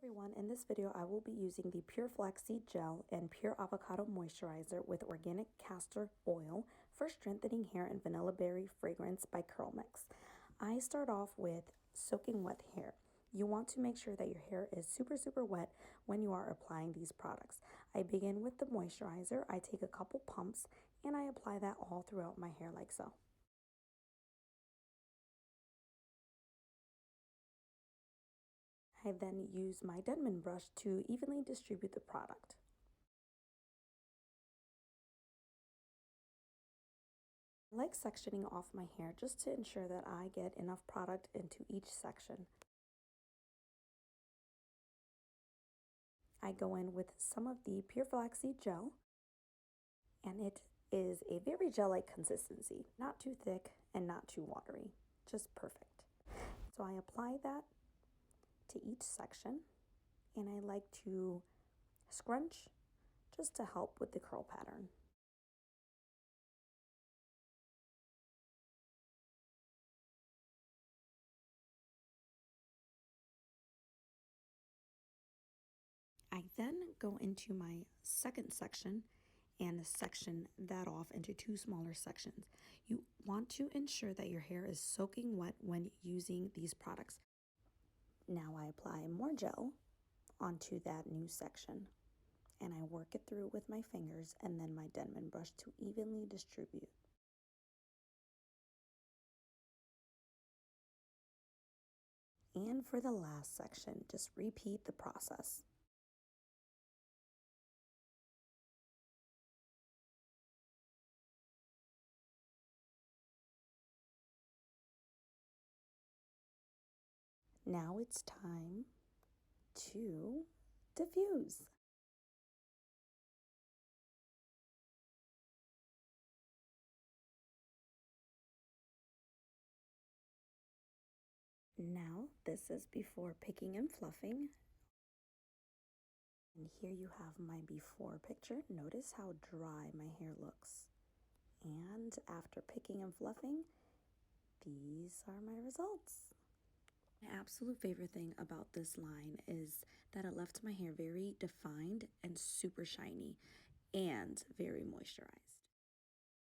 Everyone, in this video I will be using the Pure Flaxseed Gel and Pure Avocado Moisturizer with Organic Castor Oil for strengthening hair and vanilla berry fragrance by CurlMix. I start off with soaking wet hair. You want to make sure that your hair is super wet when you are applying these products. I begin with the moisturizer. I take a couple pumps and I apply that all throughout my hair like so. I then use my Denman brush to evenly distribute the product. I like sectioning off my hair just to ensure that I get enough product into each section. I go in with some of the Pure Flaxseed Gel, and it is a very gel-like consistency, not too thick and not too watery, just perfect. So I apply that to each section, and I like to scrunch just to help with the curl pattern. I then go into my second section and section that off into two smaller sections. You want to ensure that your hair is soaking wet when using these products. Now I apply more gel onto that new section and I work it through with my fingers and then my Denman brush to evenly distribute. And for the last section, just repeat the process. Now it's time to diffuse. Now this is before picking and fluffing. And here you have my before picture. Notice how dry my hair looks. And after picking and fluffing, these are my results. My absolute favorite thing about this line is that it left my hair very defined and super shiny and very moisturized.